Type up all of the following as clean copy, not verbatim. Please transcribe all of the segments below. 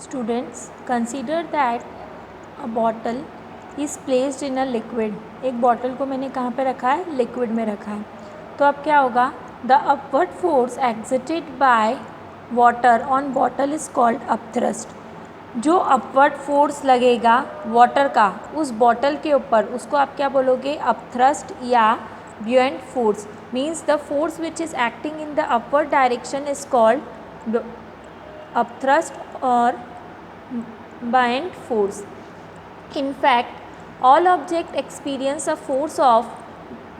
Students, consider that a bottle is placed in a liquid. एक bottle को मैंने कहाँ पे रखा है? लिक्विड में रखा है. तो अब क्या होगा? The upward force exerted by water on bottle is called upthrust. जो अपवर्ड फोर्स लगेगा वाटर का उस बॉटल के ऊपर, उसको आप क्या बोलोगे? अपथ्रस्ट या buoyant force. Means the force which is acting in the upward direction is called upthrust or buoyant force. In fact, all objects experience a force of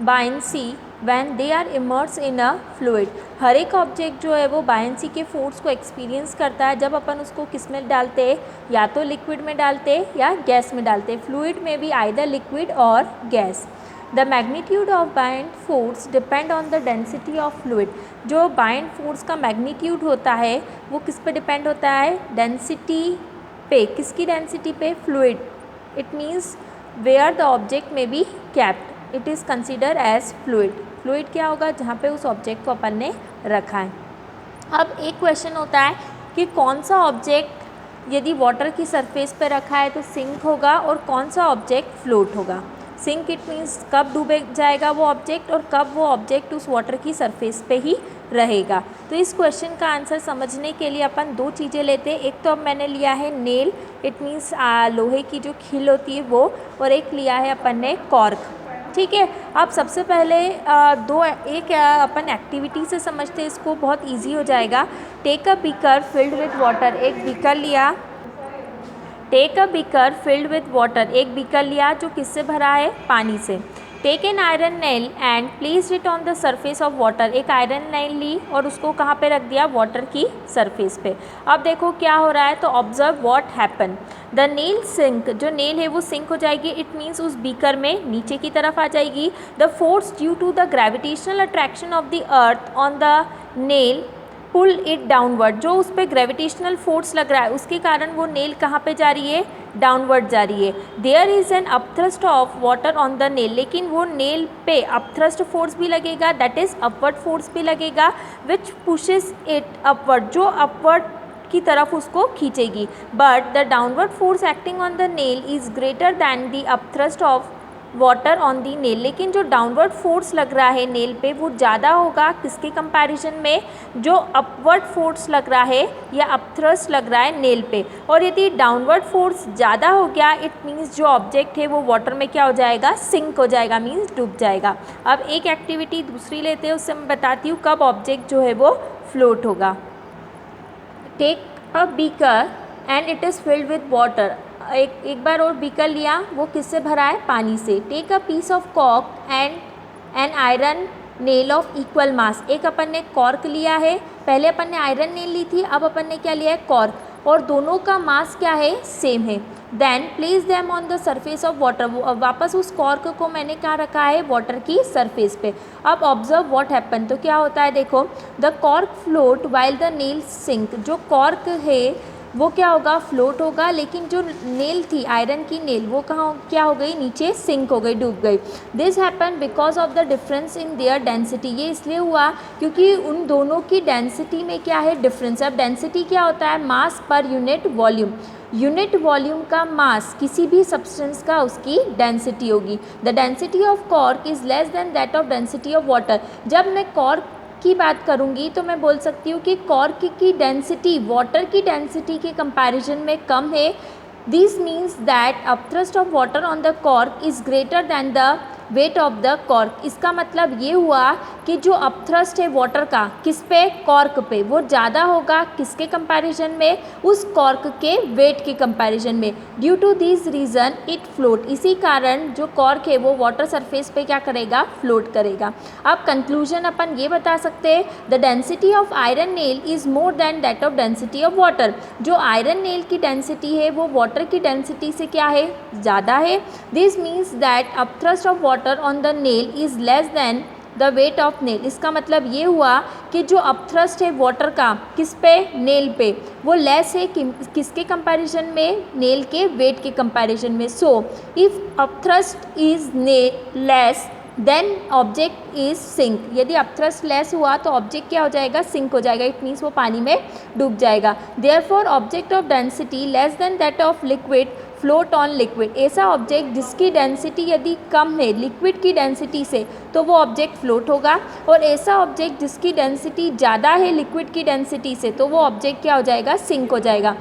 buoyancy when they are immersed in a fluid. हर एक object जो है वो buoyancy के force को experience करता है जब अपन उसको किस में डालते हैं, या तो लिक्विड में डालते हैं या गैस में डालते हैं. फ्लूइड में भी आइदर लिक्विड और gas. The magnitude of buoyant force depend on the density of fluid. जो बायंट फोर्स का मैग्नीट्यूड होता है वो किस पे डिपेंड होता है? डेंसिटी पे. किसकी डेंसिटी पे? Fluid. It means where the object may be kept, it is consider as fluid. Fluid क्या होगा? जहाँ पे उस ऑब्जेक्ट को अपन ने रखा है. अब एक क्वेश्चन होता है कि कौन सा ऑब्जेक्ट यदि वाटर की सरफेस पे रखा है तो सिंक होगा और कौन सा ऑब्जेक्ट फ्लोट होगा. सिंक इट मीन्स कब डूबे जाएगा वो ऑब्जेक्ट और कब वो ऑब्जेक्ट उस वाटर की सरफेस पे ही रहेगा. तो इस क्वेश्चन का आंसर समझने के लिए अपन दो चीज़ें लेते हैं. एक तो अब मैंने लिया है नेल, इट मीन्स लोहे की जो खील होती है वो, और एक लिया है अपन ने कॉर्क. ठीक है. अब सबसे पहले अपन एक्टिविटी से समझते हैं इसको, बहुत इजी हो जाएगा. Take a beaker filled with water. एक बीकर लिया. Take a beaker filled with water. एक बीकर लिया जो किससे भरा है? पानी से. Take an iron nail and place it on the surface of water. एक आयरन नेल ली और उसको कहाँ पे रख दिया? वाटर की सरफेस पे. अब देखो क्या हो रहा है, तो observe what happen. The nail sink. जो नेल है वो सिंक हो जाएगी. इट मीन्स उस बीकर में नीचे की तरफ आ जाएगी. The force due to the gravitational attraction of the earth on the nail pull it downward. जो उस पर ग्रेविटेशनल फोर्स लग रहा है उसके कारण वो नेल कहाँ पे जा रही है? डाउनवर्ड जा रही है. There is an upthrust of water on the nail. लेकिन वो नेल पे अपथ्रस्ट फोर्स भी लगेगा, दैट इज़ अपवर्ड फोर्स भी लगेगा, विच पुशेस इट अपवर्ड. जो अपवर्ड की तरफ उसको खींचेगी. But the downward force acting on the nail is greater than the upthrust of water on the nail. लेकिन जो डाउनवर्ड फोर्स लग रहा है नेल पे वो ज़्यादा होगा किसके कंपैरिजन में? जो अपवर्ड फोर्स लग रहा है या अपथ्रस्ट लग रहा है नेल पे. और यदि डाउनवर्ड फोर्स ज़्यादा हो गया इट मीन्स जो ऑब्जेक्ट है वो वाटर में क्या हो जाएगा? सिंक हो जाएगा, मीन्स डूब जाएगा. अब एक एक्टिविटी दूसरी लेते हैं, उससे मैं बताती हूँ कब ऑब्जेक्ट जो है वो फ्लोट होगा. Take a beaker and it is filled with water. एक बार और बीकर लिया, वो किससे भरा है? पानी से. Take a piece of cork and an iron nail of equal mass. एक अपन ने कॉर्क लिया है, पहले अपन ने आयरन नेल ली थी, अब अपन ने क्या लिया है? कॉर्क. और दोनों का मास क्या है? सेम है. Then place them on the surface of water. वापस उस कॉर्क को मैंने क्या रखा है? वाटर की सरफेस पे. अब ऑब्जर्व व्हाट हैपन. तो क्या होता है देखो, the cork float while the nail sink. जो कॉर्क है वो क्या होगा? फ्लोट होगा. लेकिन जो नेल थी आयरन की नेल वो क्या हो गई? नीचे सिंक हो गई, डूब गई. This happen because of the difference in their density. ये इसलिए हुआ क्योंकि उन दोनों की डेंसिटी में क्या है? डिफरेंस. अब डेंसिटी क्या होता है? मास per unit volume. Unit volume का मास किसी भी सब्सटेंस का उसकी डेंसिटी होगी. The density of cork is less than that of density of water. जब मैं कॉर्क की बात करूंगी तो मैं बोल सकती हूँ कि कॉर्क की डेंसिटी वाटर की डेंसिटी के कंपैरिजन में कम है. This means that upthrust of water on the cork is greater than the weight of the cork. इसका मतलब ये हुआ कि जो अपथ्रस्ट है वाटर का किस पे? कॉर्क पे, वो ज़्यादा होगा किसके कंपैरिजन में? उस कॉर्क के वेट के कंपैरिजन में. Due to this reason it float. इसी कारण जो कॉर्क है वो वाटर सरफेस पे क्या करेगा? फ्लोट करेगा. अब कंक्लूजन अपन ये बता सकते हैं, the density of iron nail is more than that of density of water. जो आयरन नेल की डेंसिटी है वो वाटर की डेंसिटी से क्या है? ज़्यादा है. This means that upthrust of water on the nail is less than the weight of nail. इसका मतलब ये हुआ कि जो अपथ्रस्ट है वाटर का किस पे? नेल पे, वो लेस है किसके कंपैरिजन में? नेल के वेट के कंपैरिजन में. So if upthrust is less than object is sink. यदि अपथ्रस्ट लेस हुआ तो ऑब्जेक्ट क्या हो जाएगा, सिंक हो जाएगा, इट मीन्स वो पानी में डूब जाएगा। Therefore object of density less than that of liquid float on liquid. ऐसा ऑब्जेक्ट जिसकी डेंसिटी यदि कम है लिक्विड की डेंसिटी से तो वो ऑब्जेक्ट फ्लोट होगा, और ऐसा ऑब्जेक्ट जिसकी डेंसिटी ज़्यादा है लिक्विड की डेंसिटी से तो वो ऑब्जेक्ट क्या हो जाएगा, सिंक हो जाएगा।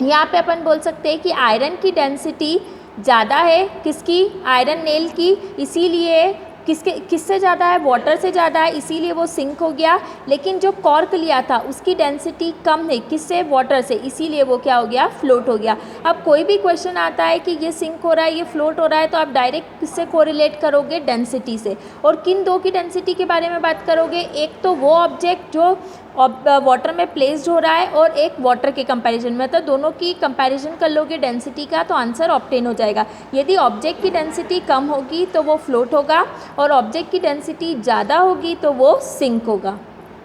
यहाँ पे अपन बोल सकते हैं कि आयरन की डेंसिटी ज़्यादा है, किसकी, आयरन नेल की, इसीलिए किससे ज़्यादा है, वाटर से ज़्यादा है, इसीलिए वो सिंक हो गया। लेकिन जो कॉर्क लिया था उसकी डेंसिटी कम है, किससे, वाटर से, इसीलिए वो क्या हो गया, फ्लोट हो गया। अब कोई भी क्वेश्चन आता है कि ये सिंक हो रहा है, ये फ्लोट हो रहा है, तो आप डायरेक्ट किससे कोरिलेट करोगे, डेंसिटी से। और किन दो की डेंसिटी के बारे में बात करोगे, एक तो वो ऑब्जेक्ट जो वाटर में प्लेस्ड हो रहा है और एक वाटर के कंपैरिजन में, तो दोनों की कंपैरिजन कर लोगे डेंसिटी का तो आंसर ऑब्टेन हो जाएगा। यदि ऑब्जेक्ट की डेंसिटी कम होगी तो वो फ्लोट होगा और ऑब्जेक्ट की डेंसिटी ज़्यादा होगी तो वो सिंक होगा।